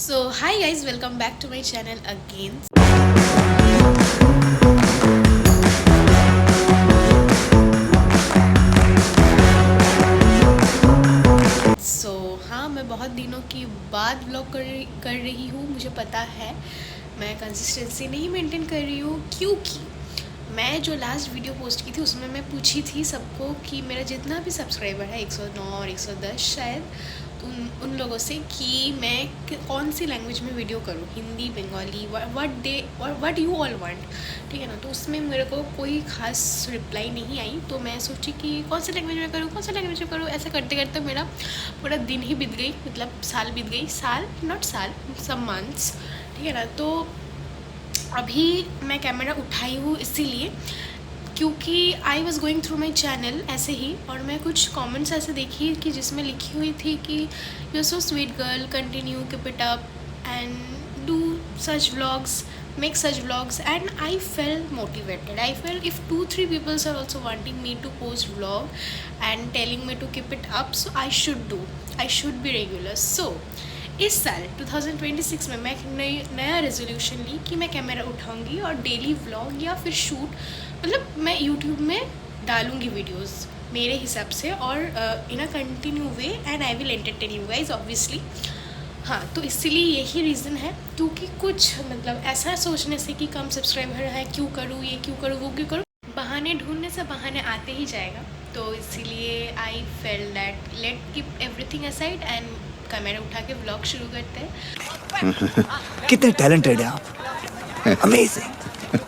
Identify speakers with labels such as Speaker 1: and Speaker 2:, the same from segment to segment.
Speaker 1: So hi guys, welcome back to my channel again. हाँ, मैं बहुत दिनों की बाद व्लॉग कर रही हूँ। मुझे पता है मैं कंसिस्टेंसी नहीं मेंटेन कर रही हूँ, क्योंकि मैं जो लास्ट वीडियो पोस्ट की थी उसमें मैं पूछी थी सबको कि मेरा जितना भी सब्सक्राइबर है 109 और 110 शायद, उन लोगों से कि मैं कौन सी लैंग्वेज में वीडियो करूँ, Hindi, Bengali, what you all want, ठीक है ना। तो उसमें मेरे को कोई ख़ास रिप्लाई नहीं आई, तो मैं सोची कि कौन सी लैंग्वेज में करूँ, कौन सी लैंग्वेज में करूँ। ऐसे करते करते मेरा पूरा दिन ही बीत गई, मतलब साल बीत गई, साल नॉट साल, सब मंथ्स, ठीक है ना। तो अभी मैं कैमरा उठाई हूँ इसीलिए क्योंकि I was going through my channel ऐसे ही, और मैं कुछ कमेंट्स ऐसे देखी कि जिसमें लिखी हुई थी कि you are so sweet girl, continue, keep it up and do such vlogs, make such vlogs. And I felt motivated. I felt if 2-3 people are also wanting me to post vlog and telling me to keep it up, so I should do, I should be regular. So इस साल 2026 में मैं एक नया resolution ली कि मैं camera उठाऊंगी और daily vlog या फिर शूट, मतलब मैं यूट्यूब में डालूंगी वीडियोस मेरे हिसाब से, और in a continue way, and I will entertain you guys obviously. हाँ, तो इसीलिए यही रीज़न है, क्योंकि कुछ मतलब ऐसा सोचने से कि कम सब्सक्राइबर है, क्यों करूँ ये, क्यों करूँ वो, क्यों करूँ, बहाने ढूंढने से बहाने आते ही जाएगा। तो इसीलिए I felt that let keep everything aside and camera उठा के व्लॉग शुरू करते हैं।
Speaker 2: कितने टैलेंटेड हैं आप, अमेजिंग।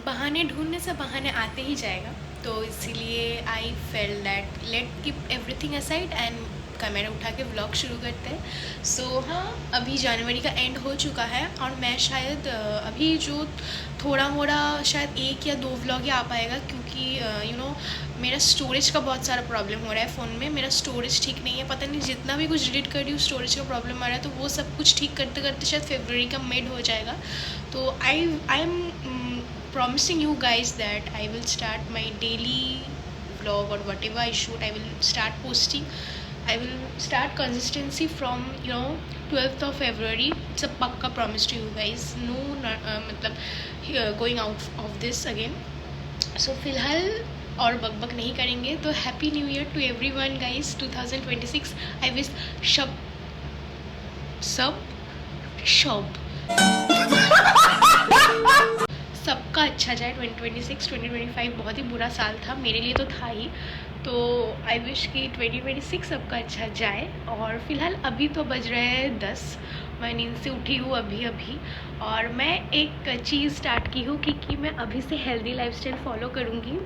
Speaker 1: बहाने ढूंढने से बहाने आते ही जाएगा, तो इसीलिए I felt that let keep everything aside and camera उठा के व्लॉग शुरू करते हैं। सो हाँ, अभी जनवरी का एंड हो चुका है और मैं शायद अभी जो थोड़ा मोड़ा शायद 1 या 2 व्लॉग ही आ पाएगा, क्योंकि यू नो मेरा स्टोरेज का बहुत सारा प्रॉब्लम हो रहा है फ़ोन में। मेरा स्टोरेज ठीक नहीं है, पता नहीं जितना भी कुछ डिलीट कर रही हूँ स्टोरेज का प्रॉब्लम आ रहा है। तो वो सब कुछ ठीक करते करते शायद फरवरी का मिड हो जाएगा। तो I am promising you guys that I will start my daily vlog, or whatever I shoot, I will start posting. I will start consistency from 12th of February. It's a pakka promise to you guys. No, मतलब going out of this again. So फिलहाल और बकबक नहीं करेंगे, तो happy new year to everyone guys. 2026 I wish सब सबका अच्छा जाए। 2025 बहुत ही बुरा साल था मेरे लिए, तो था ही। तो आई विश कि 2026 सबका अच्छा जाए। और फिलहाल अभी तो बज रहे हैं 10, मैं नींद से उठी हूँ अभी अभी, और मैं एक चीज़ स्टार्ट की हूँ कि मैं अभी से हेल्दी लाइफस्टाइल फॉलो करूँगी।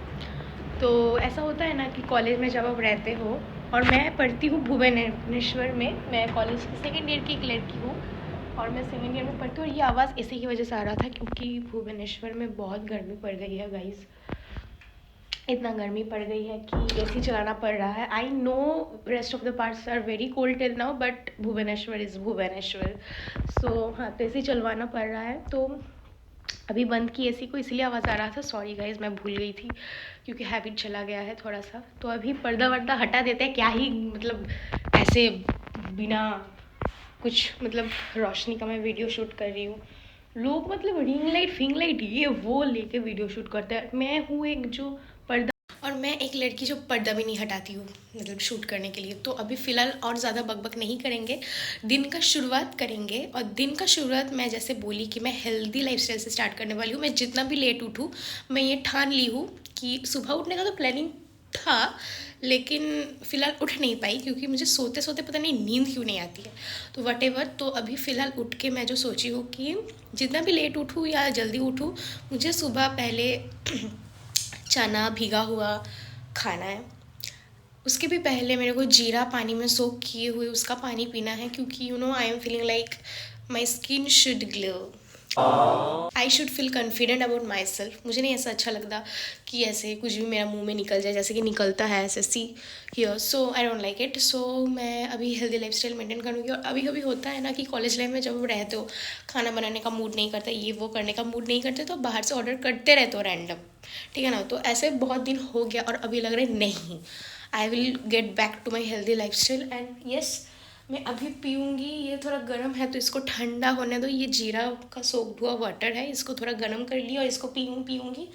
Speaker 1: तो ऐसा होता है ना कि कॉलेज में जब आप रहते हो, और मैं पढ़ती हूँ भुवनेश्वर में, मैं कॉलेज की सेकेंड ईयर की एक लड़की हूँ, और मैं सेकेंड ईयर में पढ़ती हूँ। और ये आवाज़ इसी की वजह से आ रहा था क्योंकि भुवनेश्वर में बहुत गर्मी पड़ गई है गाइस। इतना गर्मी पड़ गई है कि एसी चलाना पड़ रहा है। I know rest of the parts are very cold till now, but Bhubaneswar is Bhubaneswar. So हाँ, तो एसी चलवाना पड़ रहा है। तो अभी बंद की एसी को, इसलिए आवाज़ आ रहा था। सॉरी गाइज, मैं भूल गई थी क्योंकि हैबिट चला गया है थोड़ा सा। तो अभी पर्दा वर्दा हटा देते हैं, क्या ही मतलब ऐसे बिना कुछ मतलब रोशनी का मैं वीडियो शूट कर रही हूँ। लोग मतलब रिंग लाइट, फिंग लाइट, ये वो लेके वीडियो शूट करते हैं। मैं हूँ एक जो पर्दा, और मैं एक लड़की जो पर्दा भी नहीं हटाती हूँ मतलब शूट करने के लिए। तो अभी फ़िलहाल और ज़्यादा बकबक नहीं करेंगे, दिन का शुरुआत करेंगे। और दिन का शुरुआत मैं जैसे बोली कि मैं हेल्दी लाइफस्टाइल से स्टार्ट करने वाली हूँ। मैं जितना भी लेट उठूँ, मैं ये ठान ली हूँ कि सुबह उठने का तो प्लानिंग था, लेकिन फ़िलहाल उठ नहीं पाई क्योंकि मुझे सोते सोते पता नहीं नींद क्यों नहीं आती है। तो वटेवर, तो अभी फ़िलहाल उठ के मैं जो सोची हूँ कि जितना भी लेट उठूँ या जल्दी उठूँ, मुझे सुबह पहले चना भीगा हुआ खाना है। उसके भी पहले मेरे को जीरा पानी में सोक किए हुए उसका पानी पीना है, क्योंकि I am feeling like my skin should glow, I should feel confident about my self. मुझे नहीं ऐसा अच्छा लगता कि ऐसे कुछ भी मेरा मुंह में निकल जाए, जैसे कि निकलता है ऐसे see here. So I don't like it. So मैं अभी हेल्दी लाइफस्टाइल मेंटेन करूँगी। और अभी कभी होता है ना कि कॉलेज लाइफ में जब रहते हो, खाना बनाने का मूड नहीं करता, ये वो करने का मूड नहीं करते, तो बाहर से ऑर्डर करते रहते हो रैंडम, ठीक है ना। तो ऐसे बहुत दिन हो गया और अभी लग रहा है नहीं, I will get back to my healthy life style. And yes, मैं अभी पीऊँगी। ये थोड़ा गर्म है तो इसको ठंडा होने दो। ये जीरा का सोक्ड हुआ वाटर है, इसको थोड़ा गर्म कर लिया और इसको पीऊँगी।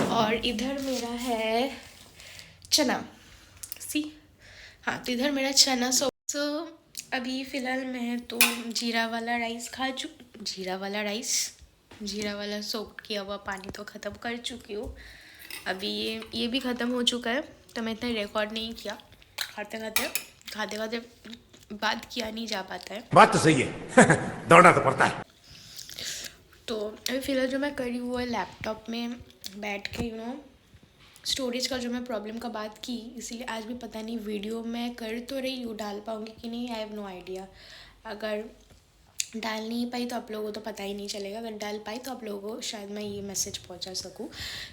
Speaker 1: और इधर मेरा है चना, सी, हाँ, तो इधर मेरा चना सो अभी फ़िलहाल मैं तो जीरा वाला सोक्ड किया हुआ पानी तो ख़त्म कर चुकी हूँ। अभी ये भी ख़त्म हो चुका है, तो मैं इतना रिकॉर्ड नहीं किया। खाते बात किया नहीं जा पाता है।
Speaker 2: बात तो सही है। दौड़ना तो पड़ता है।
Speaker 1: तो अभी फ़िलहाल जो मैं कर रही हूँ वो लैपटॉप में बैठ के स्टोरेज का जो मैं प्रॉब्लम का बात की, इसीलिए आज भी पता नहीं वीडियो मैं कर तो रही हूँ, डाल पाऊँगी कि नहीं, आई हैव नो आइडिया। अगर डाल नहीं पाई तो आप लोगों को तो पता ही नहीं चलेगा, अगर डाल पाई तो आप लोगों को शायद मैं ये मैसेज पहुंचा सकूं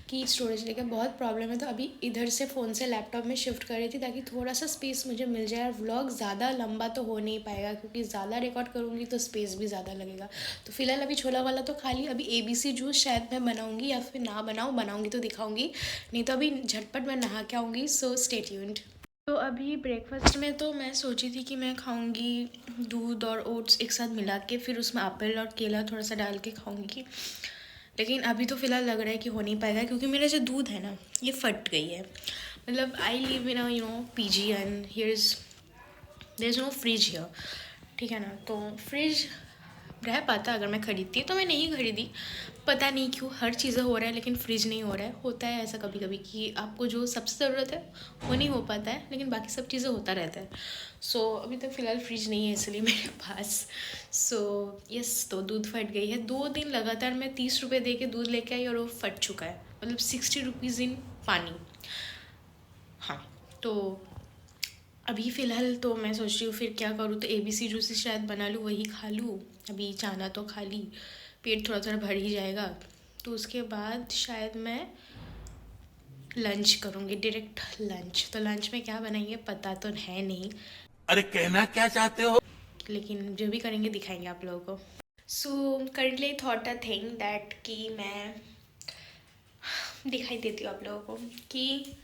Speaker 1: कि स्टोरेज लेके बहुत प्रॉब्लम है। तो अभी इधर से फ़ोन से लैपटॉप में शिफ्ट कर रही थी ताकि थोड़ा सा स्पेस मुझे मिल जाए। और व्लॉग ज़्यादा लंबा तो हो नहीं पाएगा क्योंकि ज़्यादा रिकॉर्ड करूँगी तो स्पेस भी ज़्यादा लगेगा। तो फिलहाल अभी छोला वाला तो खाली, अभी ABC जूस शायद मैं बनाऊँगी या फिर ना बनाऊँगी तो दिखाऊँगी, नहीं तो अभी झटपट मैं नहा के आऊँगी। So stay tuned. तो अभी ब्रेकफास्ट में तो मैं सोची थी कि मैं खाऊंगी दूध और ओट्स एक साथ मिला के, फिर उसमें एप्पल और केला थोड़ा सा डाल के खाऊंगी, लेकिन अभी तो फ़िलहाल लग रहा है कि हो नहीं पाएगा क्योंकि मेरा जो दूध है ना ये फट गई है। मतलब I live in PG and here is no fridge here, ठीक है ना। तो फ्रिज रह पाता अगर मैं ख़रीदती, तो मैं नहीं ख़रीदी। पता नहीं क्यों हर चीज़ें हो रहा है लेकिन फ्रिज नहीं हो रहा है। होता है ऐसा कभी कभी कि आपको जो सबसे ज़रूरत है वो नहीं हो पाता है, लेकिन बाकी सब चीज़ें होता रहता है। सो अभी तक फ़िलहाल फ्रिज नहीं है इसलिए मेरे पास। सो यस, तो दूध फट गई है। 2 दिन लगातार मैं 30 रुपये दे के दूध लेके आई और वो फट चुका है, मतलब 60 रुपीज़ इन पानी। हाँ, तो अभी फ़िलहाल तो मैं सोच रही हूँ फिर क्या करूँ, तो ABC जूस शायद बना लूँ, वही खा लूँ। अभी चाना तो खा ली, पेट थोड़ा थोड़ा भर ही जाएगा। तो उसके बाद शायद मैं लंच करूँगी, डायरेक्ट लंच। तो लंच में क्या बनाएंगे पता तो है नहीं,
Speaker 2: अरे कहना क्या चाहते हो?
Speaker 1: लेकिन जो भी करेंगे दिखाएंगे आप लोगों को। So currently thought a thing that कि मैं दिखाई देती हूँ आप लोगों को कि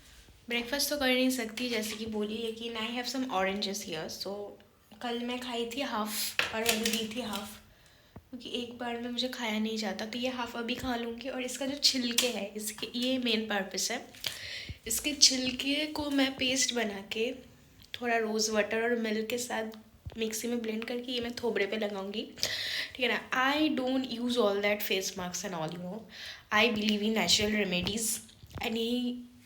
Speaker 1: ब्रेकफास्ट तो कर नहीं सकती, जैसे कि बोली, लेकिन I have some oranges here. So कल मैं खाई थी हाफ़ और अभी दी थी हाफ़, क्योंकि एक बार में मुझे खाया नहीं जाता, तो ये हाफ़ अभी खा लूँगी। और इसका जो छिलके है, इसके ये मेन पर्पस है। इसके छिलके को मैं पेस्ट बना के थोड़ा रोज़ वाटर और मिल्क के साथ मिक्सी में ब्लेंड करके ये मैं थोबड़े पे लगाऊंगी, ठीक है ना। I don't use all that face mask and all, I believe in natural remedies and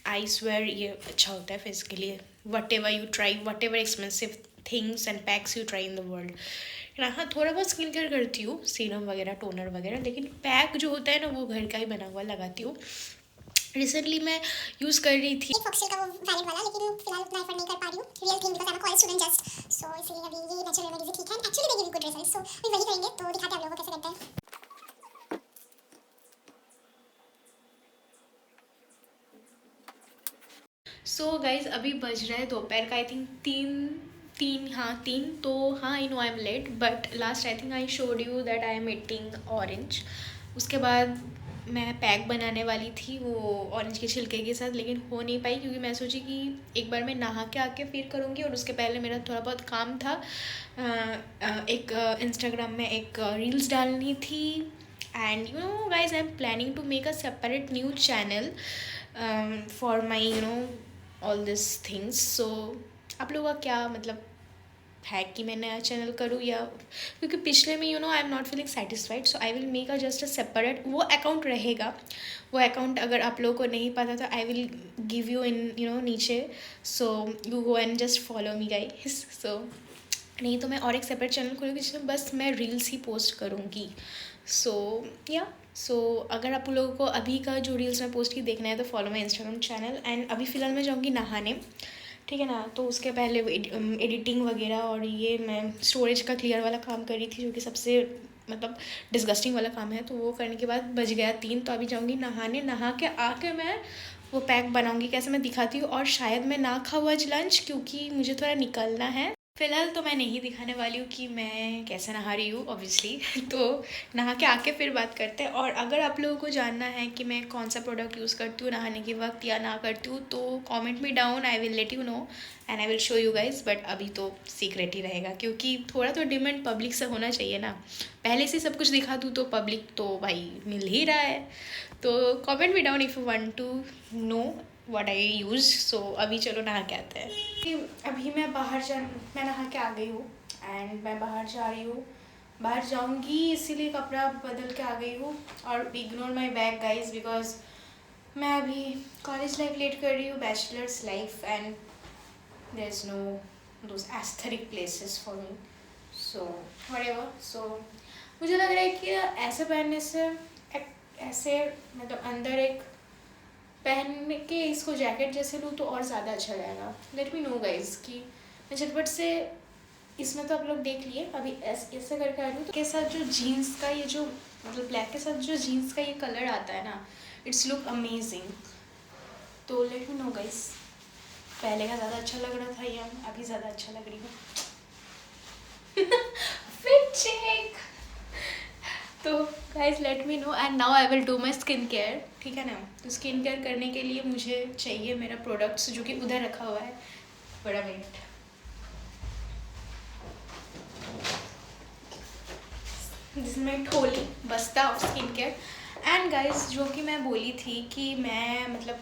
Speaker 1: I swear ये अच्छा होता है फेस के लिए। What ever you try, what ever expensive things and PACS you try in the world. हाँ, थोड़ा बहुत skin care करती हूँ, सीरम वगैरह, टोनर वगैरह, लेकिन पैक जो होता है ना वो घर का ही बना हुआ लगाती हूँ। रिसेंटली मैं यूज़ कर रही थी
Speaker 3: फॉक्सटेल का वो वैलिड वाला, लेकिन फिलहाल उतना एफर्ट नहीं कर पा रही हूँ, real thing, because I am a college student just. So इसलिए अभी ये नेचुरल रेमेडीज ठीक है, actually they give good results. So अभी वही करेंगे, तो दिखाते हैं आप लोगों को कैसे करते हैं।
Speaker 1: सो गाइज अभी बज रहा है दोपहर का आई थिंक तीन। तो हाँ, I know I am late, but last I think I showed you that I am eating orange. उसके बाद मैं पैक बनाने वाली थी वो ऑरेंज के छिलके के साथ, लेकिन हो नहीं पाई क्योंकि मैं सोची कि एक बार मैं नहा के आके फिर करूँगी, और उसके पहले मेरा थोड़ा बहुत काम था। एक इंस्टाग्राम में एक रील्स डालनी थी, and guys I am planning to make a separate new channel for my all this things. So आप लोगों का क्या मतलब है कि मैं नया चैनल करूँ, या क्योंकि पिछले में I am not feeling satisfied, so I will make a just a separate, वो अकाउंट रहेगा। वो अकाउंट अगर आप लोगों को नहीं पता तो I will give you in नीचे, so you go and just follow me guys. So नहीं तो मैं और एक सेपरेट चैनल खोलूँगी जिसमें बस मैं रील्स ही पोस्ट करूँगी। सो अगर आप लोगों को अभी का जो रील्स मैं पोस्ट की देखना है तो follow my Instagram channel. And अभी फ़िलहाल मैं जाऊँगी नहाने, ठीक है ना। तो उसके पहले एडिटिंग वगैरह और ये मैं स्टोरेज का क्लियर वाला काम कर रही थी, जो कि सबसे मतलब डिस्गस्टिंग वाला काम है। तो वो करने के बाद बज गया 3, तो अभी जाऊँगी नहाने। नहा के आके मैं वो पैक बनाऊँगी, कैसे मैं दिखाती हूँ। और शायद मैं ना खाऊँ आज लंच, क्योंकि मुझे थोड़ा निकलना है। फ़िलहाल तो मैं नहीं दिखाने वाली हूँ कि मैं कैसे नहा रही हूँ ऑब्वियसली तो नहा के आके फिर बात करते हैं। और अगर आप लोगों को जानना है कि मैं कौन सा प्रोडक्ट यूज़ करती हूँ नहाने के वक्त या ना करती हूँ तो comment me down, I will let you know and I will show you guys. But अभी तो सीक्रेट ही रहेगा क्योंकि थोड़ा तो डिमांड पब्लिक से होना चाहिए ना। पहले से सब कुछ दिखा दूँ तो पब्लिक तो भाई मिल ही रहा है। तो comment me down if you want to know what I use. So अभी चलो नहा के आते हैं। अभी मैं नहा के आ गई हूँ एंड मैं बाहर जा रही हूँ, बाहर जाऊँगी इसीलिए कपड़ा बदल के आ गई हूँ। और ignore my bag guys because मैं अभी कॉलेज लाइफ लेट कर रही हूँ, bachelors life and there is no those aesthetic places for me. So whatever. So मुझे लग रहा है कि ऐसे पहनने से ऐसे मतलब अंदर एक पहन के इसको जैकेट जैसे लूँ तो और ज़्यादा अच्छा लगेगा। लेट मी नो गाइज कि मैं झटपट से इसमें तो आप लोग देख लिए अभी ऐसे करके आ रही हूँ तो के साथ जो जीन्स का ये जो मतलब ब्लैक के साथ जो जीन्स का ये कलर आता है ना, इट्स लुक अमेजिंग। तो लेट मी नो गाइज पहले का ज़्यादा अच्छा लग रहा था या अभी ज़्यादा अच्छा लग रही हूँ। Fit check. तो guys let me know and now I will do my skin care, ठीक है ना। तो स्किन केयर करने के लिए मुझे चाहिए मेरा प्रोडक्ट्स जो कि उधर रखा हुआ है। बड़ा मिनट, जिसमें ठोली बस्ता of skin care. And guys जो कि मैं बोली थी कि मैं मतलब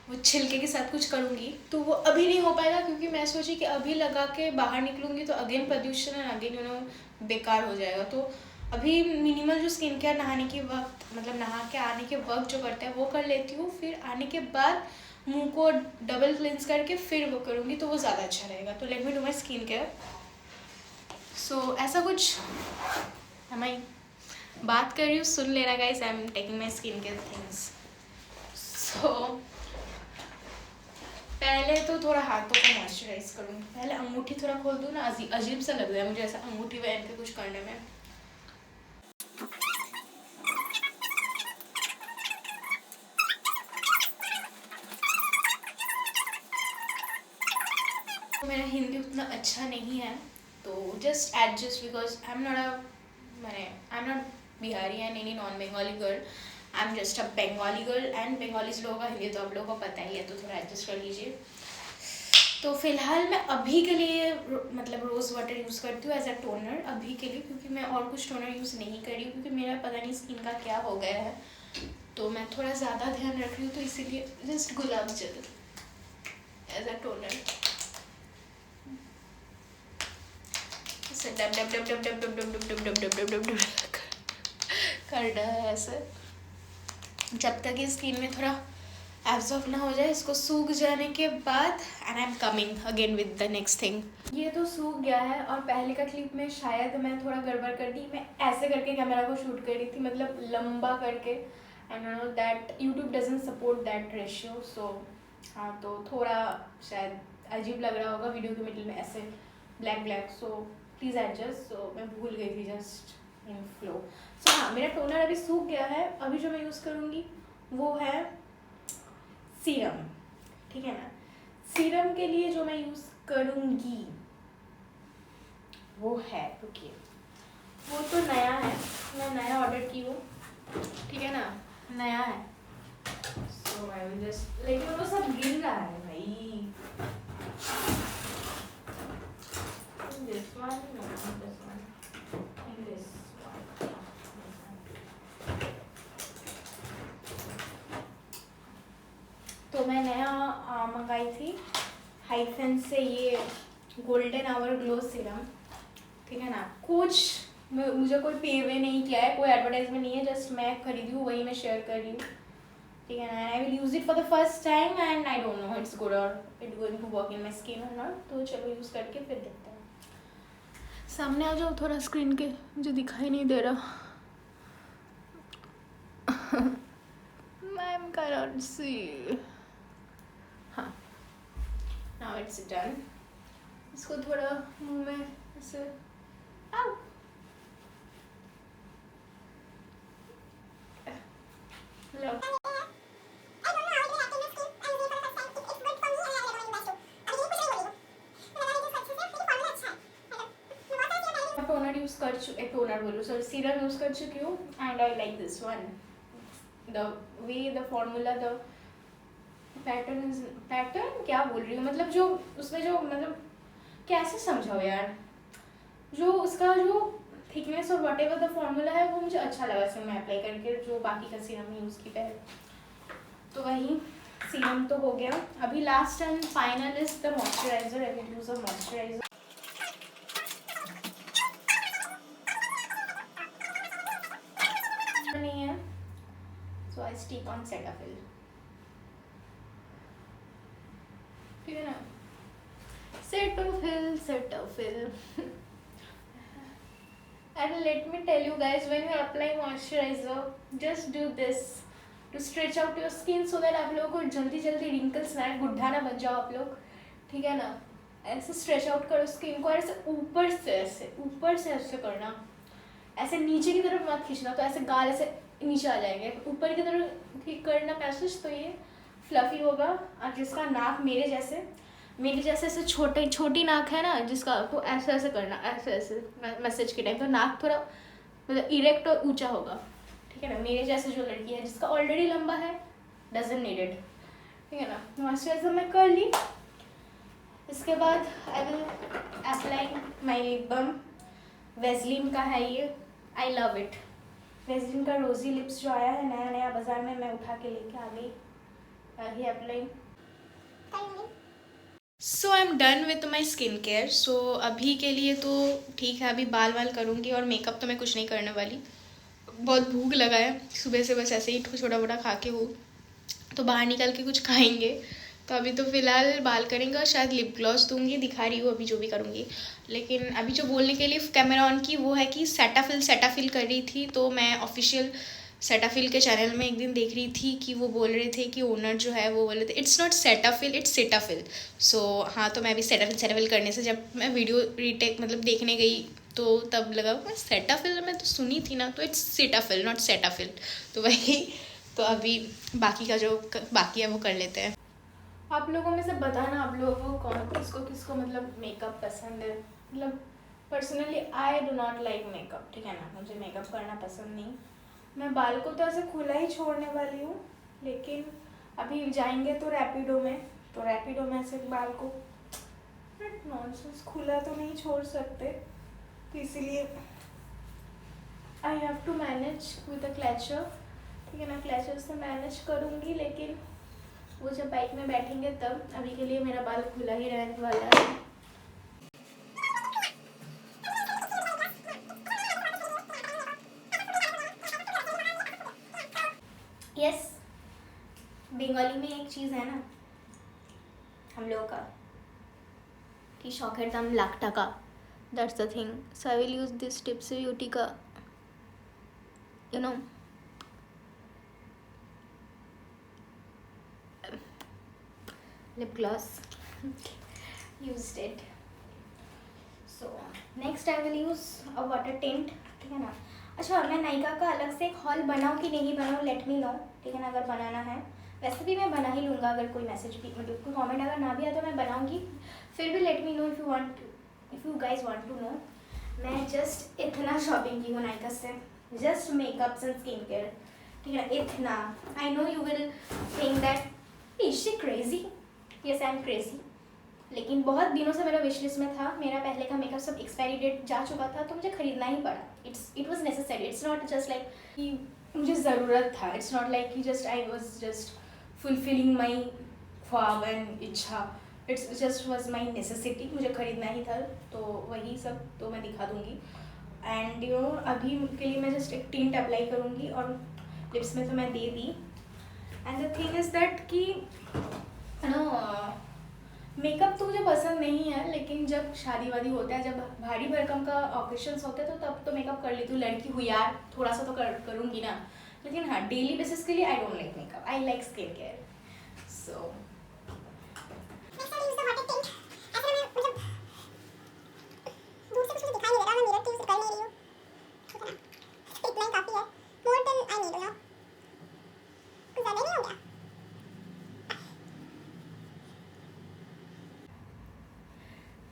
Speaker 1: वो छिलके के साथ कुछ करूँगी तो वो अभी नहीं हो पाएगा क्योंकि मैं सोची कि अभी लगा के बाहर निकलूँगी तो अगेन प्रदूषण एंड अगेन यू नो बेकार हो जाएगा। तो अभी मिनिमल जो स्किन केयर नहाने के वक्त मतलब नहा के आने के वक्त जो करता है वो कर लेती हूँ, फिर आने के बाद मुंह को डबल क्लिंस करके फिर वो करूँगी तो वो ज़्यादा अच्छा रहेगा। तो let me do my skin care. So ऐसा कुछ मैं बात कर रही हूँ, सुन लेना guys, I am taking my skin care things. So पहले तो थोड़ा हाथों को मॉइस्चराइज करूँगी। पहले अंगूठी थोड़ा खोल दूँ ना, अजीब सा लग रहा है मुझे ऐसा अंगूठी पहन के कुछ करने में। मेरा हिंदी उतना अच्छा नहीं है तो just adjust because I am not Bihari and any non Bengali girl, I am just a Bengali girl and Bengalis लोगों का हिंदी तो आप लोगों को पता ही है तो थोड़ा एडजस्ट कर लीजिए। तो फिलहाल मैं अभी के लिए मतलब रोज़ वाटर यूज़ करती हूँ एज अ टोनर अभी के लिए, क्योंकि मैं और कुछ टोनर यूज़ नहीं कर रही हूँ क्योंकि मेरा पता नहीं स्किन का क्या हो गया है। तो मैं थोड़ा ज़्यादा ध्यान रख रही हूँ तो इसीलिए जस्ट गुलाब जल एज अ टोनर डब डब डब डब डब डब डब डब डब डब डब डब डब कर रहा है ऐसे जब तक ये स्किन में थोड़ा एब्जॉर्ब ना हो जाए। इसको सूख जाने के बाद and I am coming again with the next thing. ये तो सूख गया है और पहले का क्लिप में शायद मैं थोड़ा गड़बड़ कर दी, मैं ऐसे करके कैमरा को शूट कर रही थी मतलब लंबा करके and know that YouTube doesn't support that ratio. So हाँ तो थोड़ा शायद अजीब लग रहा होगा वीडियो के मिडिल में ऐसे black black, so please adjust. So मैं भूल गई थी जस्ट इन फ्लो। सो हाँ मेरा टोनर अभी सूख गया है। अभी जो मैं यूज़ करूँगी वो है सीरम, ठीक है ना। सीरम के लिए जो मैं यूज़ करूँगी वो है, रुकिए वो तो नया है, मैं नया ऑर्डर की हूँ, ठीक है ना, नया है। सो आई विल जस्ट लेकिन वो सब गिर रहा है भाई। This one this one this one. तो मैं नया मंगाई थी हाइफेन से ये गोल्डन आवर ग्लो सीरम, ठीक है ना। कुछ मुझे कोई पे वे नहीं किया है, कोई एडवर्टाइजमेंट नहीं है, जस्ट मैं खरीदी हूँ वही मैं शेयर कर रही हूँ, ठीक है ना। I will use it for the first time and I don't know it's good और it going to work in my skin और नॉट। तो चलो यूज़ करके फिर देखते हैं। सामने आ जाओ थोड़ा स्क्रीन के, मुझे दिखाई नहीं दे रहा। Ma'am can see. हाँ नाउ इट्स डन। इसको थोड़ा मुंह में ऐसे यूज़ कर टोनर बोलूँ सॉरी सीरम यूज़ कर चुकी हूँ and I like this one the way the formula the pattern क्या बोल रही हूँ मतलब जो उसमें जो मतलब कैसे समझाओ यार जो उसका जो थिकनेस और वट एवर द फॉर्मूला है वो मुझे अच्छा लगा इसमें मैं अप्लाई करके जो बाकी का सीरम यूज़ की पहले तो वही सीरम तो हो गया अभी last and final is the moisturiser I will use a moisturiser नहीं है सो आई स्टिक ऑन सेटाफिल ठीक है ना Cetaphil and let me tell you guys when you apply moisturizer just do this to stretch out your skin so that आप लोगों को जल्दी जल्दी wrinkles ना आए गुड्ढा ना बन जाओ आप लोग ठीक है ना ऐसे स्ट्रेच आउट करो स्किन को और ऐसे ऊपर से ऐसे करना ऐसे नीचे की तरफ मत खींचना तो ऐसे गाल ऐसे नीचे आ जाएंगे ऊपर की तरफ ठीक करना मैसेज तो ये फ्लफी होगा और जिसका नाक मेरे जैसे ऐसे छोटी नाक है ना जिसका तो ऐसे ऐसे करना ऐसे मैसेज के टाइम तो नाक थोड़ा मतलब इरेक्ट और ऊंचा होगा ठीक है ना मेरे जैसे जो लड़की है जिसका ऑलरेडी लंबा है डजंट नीड इट ठीक है ना मॉइस्चराइजर मैं कर ली इसके बाद I will apply my lip balm Vaseline का है ये आई लव इट वेजलिन का रोजी लिप्स जो आया है नया नया बाजार में मैं उठा के लेके आ गई ही apply so I am done with my skin care so अभी के लिए तो ठीक है अभी बाल करूँगी और मेकअप तो मैं कुछ नहीं करने वाली बहुत भूख लगा है सुबह से बस ऐसे ही छोटा मोटा खा के हो तो बाहर निकल के कुछ खाएंगे तो अभी तो फ़िलहाल बाल करेंगे और शायद लिप ग्लॉस दूंगी दिखा रही हूँ अभी जो भी करूँगी लेकिन अभी जो बोलने के लिए कैमरा ऑन की वो है कि सेटाफिल कर रही थी तो मैं ऑफिशियल सेटाफिल के चैनल में एक दिन देख रही थी कि वो बोल रहे थे कि ओनर जो है वो बोल रहे थे it's not Cetaphil it's Cetaphil so हाँ तो मैं भी सेटाफिल करने से जब मैं वीडियो रीटेक मतलब देखने गई तो तब लगा मैं सेटाफिल मैं तो सुनी थी ना तो इट्स सेटाफिल नॉट सेटाफिल तो वही तो अभी बाकी का जो बाकी है वो कर लेते हैं आप लोगों में से बताना आप लोगों को किसको मतलब मेकअप पसंद है मतलब personally I do not like makeup ठीक है ना मुझे मेकअप करना पसंद नहीं मैं बाल को तो ऐसे खुला ही छोड़ने वाली हूँ लेकिन अभी जाएंगे तो रैपिडो में ऐसे बाल को नॉनसेंस खुला तो नहीं छोड़ सकते तो इसीलिए I have to manage with a clutcher ठीक है ना क्लचर से मैनेज करूँगी लेकिन वो जब बाइक में बैठेंगे तब अभी के लिए मेरा बाल खुला ही रहने वाला है यस बंगाली में एक चीज़ है ना हम लोगों का कि शौकेर दाम लाख टाका that's the thing so I will use this tips beauty का you know lip gloss used it so next I will use a water tint ठीक है ना अच्छा मैं नायका का अलग से एक हॉल बनाऊँ कि नहीं बनाऊँ लेट मी नो ठीक है ना अगर बनाना है वैसे भी मैं बना ही लूँगा अगर कोई मैसेज भी मतलब कोई कमेंट अगर ना भी आया तो मैं बनाऊँगी फिर भी let me know if you guys want to know मैं जस्ट इतना शॉपिंग की हूँ नायका से just makeups and skin care ठीक है इतना I know you will think that is she crazy yes I am crazy लेकिन बहुत दिनों से मेरा विश लिस्ट में था मेरा पहले का मेकअप सब एक्सपायरी डेट जा चुका था तो मुझे खरीदना ही पड़ा it was necessary it's not just like कि मुझे ज़रूरत था इट्स नॉट लाइक कि just I was just fulfilling my ख्वाब एंड इच्छा it's just was my necessity मुझे खरीदना ही था तो वही सब तो मैं दिखा दूँगी एंड यू नो अभी के लिए मैं जस्ट एक टिंट अप्लाई करूँगी और लिप्स में तो मैं दे दी and the thing is that कि नो मेकअप तो मुझे पसंद नहीं है लेकिन जब शादी वादी होता है जब भारी भरकम का ऑकेशंस होते हैं तो तब तो मेकअप कर लेती हूँ लड़की हुई यार थोड़ा सा तो करूँगी ना लेकिन हाँ डेली बेसिस के लिए आई don't like makeup I like skin care सो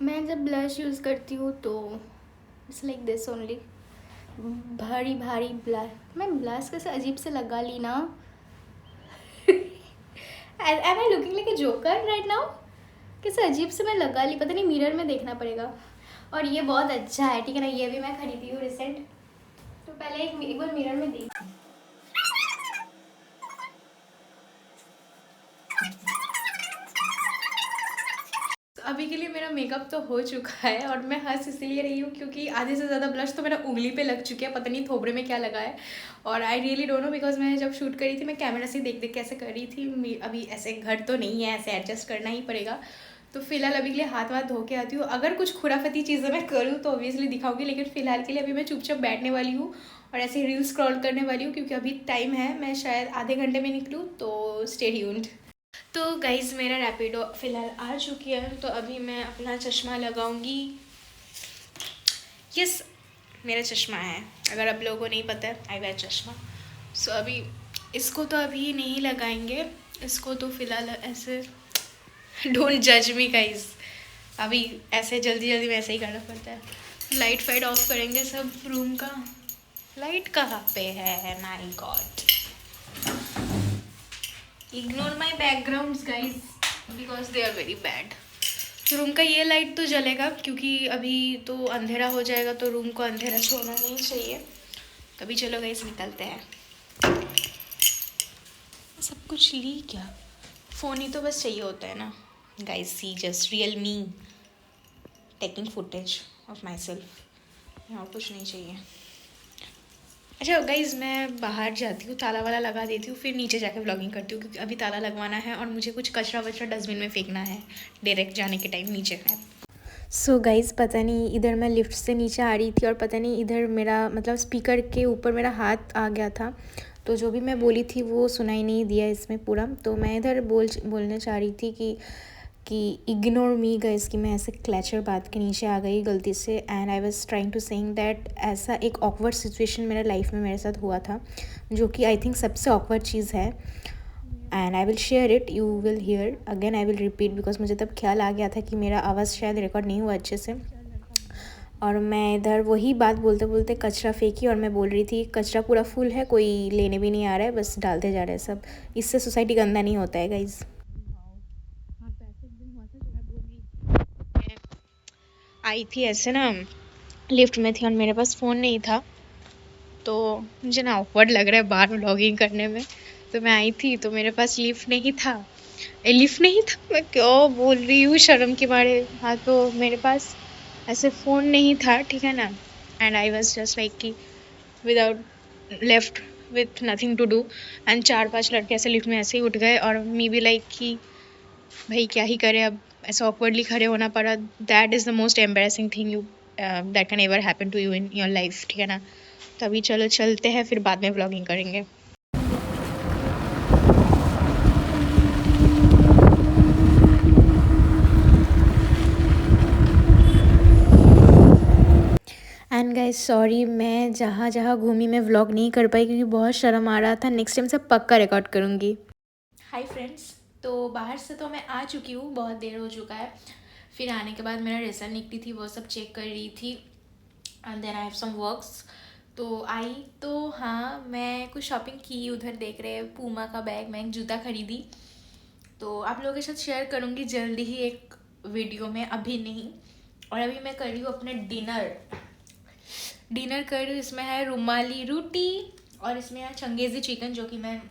Speaker 1: मैं जब ब्लश यूज़ करती हूँ तो इट्स लाइक दिस ओनली। भारी भारी ब्लश, मैं ब्लश कैसे अजीब से लगा ली ना। Am I looking like a joker right now? कैसे अजीब से मैं लगा ली, पता नहीं, मिरर में देखना पड़ेगा। और ये बहुत अच्छा है, ठीक है ना, ये भी मैं खरीदी हूँ रिसेंट। तो पहले एक बार मिरर में देख। अभी के लिए मेरा मेकअप तो हो चुका है और मैं हंस इसलिए रही हूँ क्योंकि आधे से ज़्यादा ब्लश तो मेरा उंगली पे लग चुकी है, पता नहीं थोबड़े में क्या लगा है। और I really don't know, because मैं जब शूट करी थी मैं कैमरा से देख देख कैसे कर रही थी। अभी ऐसे घर तो नहीं है, ऐसे एडजस्ट करना ही पड़ेगा। तो फिलहाल अभी के लिए हाथ वाथ धो के आती हूँ। अगर कुछ खुराफती चीज़ें मैं करूँ तो ऑब्वियसली दिखाऊंगी, लेकिन फ़िलहाल के लिए अभी मैं चुपचाप बैठने वाली हूँ और ऐसे रील स्क्रॉल करने वाली हूँ क्योंकि अभी टाइम है, मैं शायद आधे घंटे में निकलूँ, तो स्टे ट्यून्ड। तो गाइज़ मेरा रैपिडो फ़िलहाल आ चुकी है, तो अभी मैं अपना चश्मा लगाऊंगी। यस, मेरा चश्मा है, अगर आप लोगों को नहीं पता है, आई वेयर चश्मा। सो अभी इसको तो अभी नहीं लगाएंगे, इसको तो फ़िलहाल ऐसे डोंट जज मी गाइज़, अभी ऐसे जल्दी जल्दी में ऐसे ही करना पड़ता है। लाइट फाइट ऑफ करेंगे सब रूम का। लाइट कहाँ पे है, my god. Ignore my backgrounds guys because they are very bad. तो रूम का ये लाइट तो जलेगा क्योंकि अभी तो अंधेरा हो जाएगा, तो रूम को अंधेरा छोड़ना नहीं चाहिए। तभी चलो गाइज निकलते हैं। सब कुछ ली क्या, फ़ोन ही तो बस चाहिए होता है ना guys. See just real me taking footage of myself, और कुछ नहीं चाहिए। अच्छा गाइज़, मैं बाहर जाती हूँ, ताला वाला लगा देती हूँ, फिर नीचे जाके व्लॉगिंग करती हूँ क्योंकि अभी ताला लगवाना है और मुझे कुछ कचरा वचरा डस्टबिन में फेंकना है डायरेक्ट जाने के टाइम नीचे है। सो गाइज़, पता नहीं इधर मैं लिफ्ट से नीचे आ रही थी और पता नहीं इधर मेरा मतलब स्पीकर के ऊपर मेरा हाथ आ गया था, तो जो भी मैं बोली थी वो सुनाई नहीं दिया इसमें पूरा। तो मैं इधर बोलने चाह रही थी कि इग्नोर मी गाइस, कि मैं ऐसे क्लैचर बात के नीचे आ गई गलती से। And I was trying to saying that ऐसा एक ऑकवर्ड सिचुएशन मेरे लाइफ में मेरे साथ हुआ था, जो कि आई थिंक सबसे ऑकवर्ड चीज़ है। And I will share it, you will hear again, I will repeat, because मुझे तब ख्याल आ गया था कि मेरा आवाज़ शायद रिकॉर्ड नहीं हुआ अच्छे से। और मैं इधर वही बात बोलते बोलते कचरा फेंकी और मैं बोल रही थी कचरा पूरा फुल है, कोई लेने भी नहीं आ रहा है, बस डालते जा रहे हैं सब। इससे सोसाइटी गंदा नहीं होता है गाइज़। आई थी ऐसे ना, लिफ्ट में थी और मेरे पास फ़ोन नहीं था, तो मुझे ना ऑकवर्ड लग रहा है बाहर व्लॉगिंग करने में। तो मैं आई थी तो मेरे पास लिफ्ट नहीं था, मैं क्यों बोल रही हूँ शर्म के मारे। हाँ, तो मेरे पास ऐसे फ़ोन नहीं था, ठीक है ना। And I was just like कि without left with nothing to do, and 4-5 लड़के ऐसे लिफ्ट में ऐसे ही उठ गए और मी भी लाइक कि भाई क्या ही करे, अब ऐसा ऑकवर्डली खड़े होना पड़ा। That is the most embarrassing thing you that can ever happen to you in your life, ठीक है ना। तो अभी चलो चलते हैं, फिर बाद में व्लॉगिंग करेंगे। एंड गाइस सॉरी, मैं जहाँ जहाँ घूमी मैं व्लॉग नहीं कर पाई क्योंकि बहुत शर्म आ रहा था। नेक्स्ट टाइम से पक्का रिकॉर्ड करूँगी। हाय फ्रेंड्स, तो बाहर से तो मैं आ चुकी हूँ, बहुत देर हो चुका है। फिर आने के बाद मेरा रिजल्ट निकली थी, वो सब चेक कर रही थी। And then I have some works. तो आई तो हाँ, मैं कुछ शॉपिंग की, उधर देख रहे पूमा का बैग, मैं एक जूता खरीदी, तो आप लोगों के साथ शेयर करूँगी जल्दी ही एक वीडियो में, अभी नहीं। और अभी मैं कर रही हूँ अपने डिनर कर रही हूँ। इसमें है रुमाली रोटी और इसमें है चंगेज़ी चिकन, जो कि मैं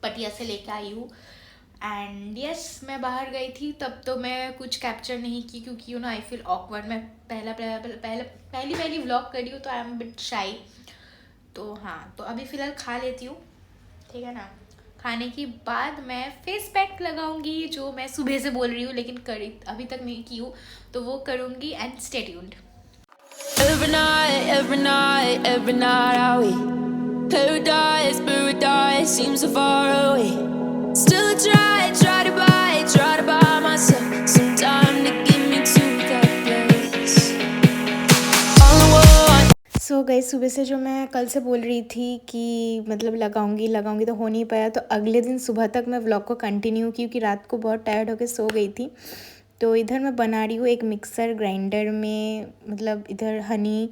Speaker 1: पटिया से लेके आई हूँ। एंड यस, मैं बाहर गई थी तब तो मैं कुछ कैप्चर नहीं की क्योंकि you know I feel awkward. मैं पहली व्लॉग कर रही हूँ तो आई एम बिट शाई। तो हाँ, तो अभी फ़िलहाल खा लेती हूँ, ठीक है ना। खाने के बाद मैं फेस पैक लगाऊंगी, जो मैं सुबह से बोल रही हूँ लेकिन करी अभी तक नहीं की हूँ, तो वो करूँगी। And stay tuned.
Speaker 4: Every night, every night, every night are we paradise seems so far away. Still I try to buy myself some time to get me to that place. All I want.
Speaker 1: So guys, सुबह से जो मैं कल से बोल रही थी कि मतलब लगाऊंगी तो हो नहीं पाया, तो अगले दिन सुबह तक मैं व्लॉग को कंटिन्यू की क्योंकि रात को बहुत टायर्ड होकर सो गई थी।
Speaker 5: तो इधर मैं बना रही हूँ एक मिक्सर ग्राइंडर में, मतलब इधर हनी,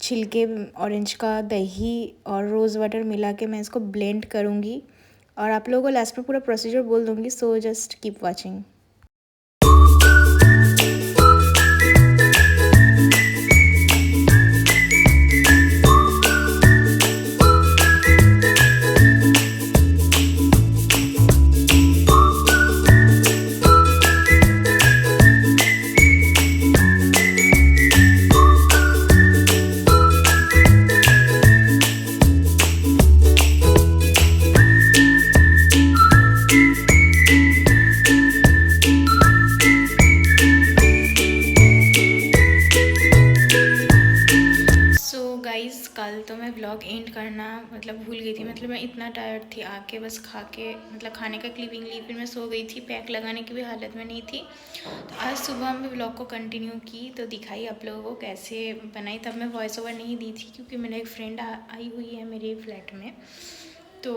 Speaker 5: छिलके, ऑरेंज का दही और रोज़ वाटर मिला के मैं इसको ब्लेंड करूँगी और आप लोगों को लास्ट में पूरा प्रोसीजर बोल दूँगी, सो जस्ट कीप वॉचिंग। कल तो मैं व्लॉग एंड करना मतलब भूल गई थी, मतलब मैं इतना टायर्ड थी, आके बस खा के मतलब खाने का क्लिपिंग ली, फिर मैं सो गई थी, पैक लगाने की भी हालत में नहीं थी। तो आज सुबह मैं व्लॉग को कंटिन्यू की तो दिखाई आप लोगों को कैसे बनाई। तब मैं वॉइस ओवर नहीं दी थी क्योंकि मेरा एक फ्रेंड आई हुई है मेरे फ्लैट में। तो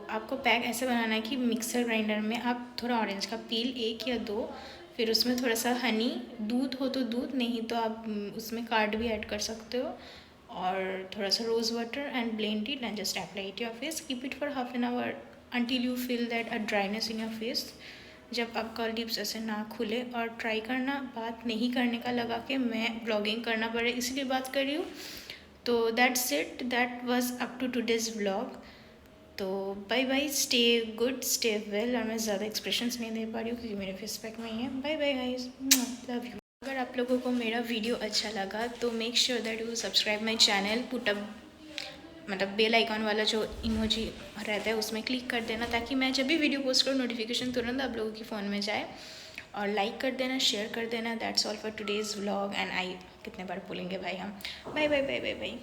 Speaker 5: आपको पैक ऐसे बनाना है कि मिक्सर ग्राइंडर में आप थोड़ा ऑरेंज का पील 1 या 2, फिर उसमें थोड़ा सा हनी, दूध हो तो दूध, नहीं तो आप उसमें कार्ड भी ऐड कर सकते हो, और थोड़ा सा rose water and blend it and just apply it your face. Keep it for half an hour until you feel that a dryness in your face, जब आपका लिप्स ऐसे ना खुले। और ट्राई करना बात नहीं करने का लगा के मैं ब्लॉगिंग करना पड़े इसलिए बात कर रही हूँ। तो that's it, that was up to today's vlog. तो bye bye, stay good, stay well. और मैं ज़्यादा एक्सप्रेशंस नहीं दे पा रही हूँ क्योंकि मेरे फेस पैक में ही है। Bye bye guys, love you. अगर आप लोगों को मेरा वीडियो अच्छा लगा तो make sure that you subscribe my channel, put up मतलब बेल आइकॉन वाला जो इमोजी रहता है उसमें क्लिक कर देना, ताकि मैं जब भी वीडियो पोस्ट करूँ नोटिफिकेशन तुरंत आप लोगों के फ़ोन में जाए। और लाइक कर देना, शेयर कर देना। That's all for today's vlog and I कितने बार बोलेंगे भाई हम। Bye bye bye bye bye.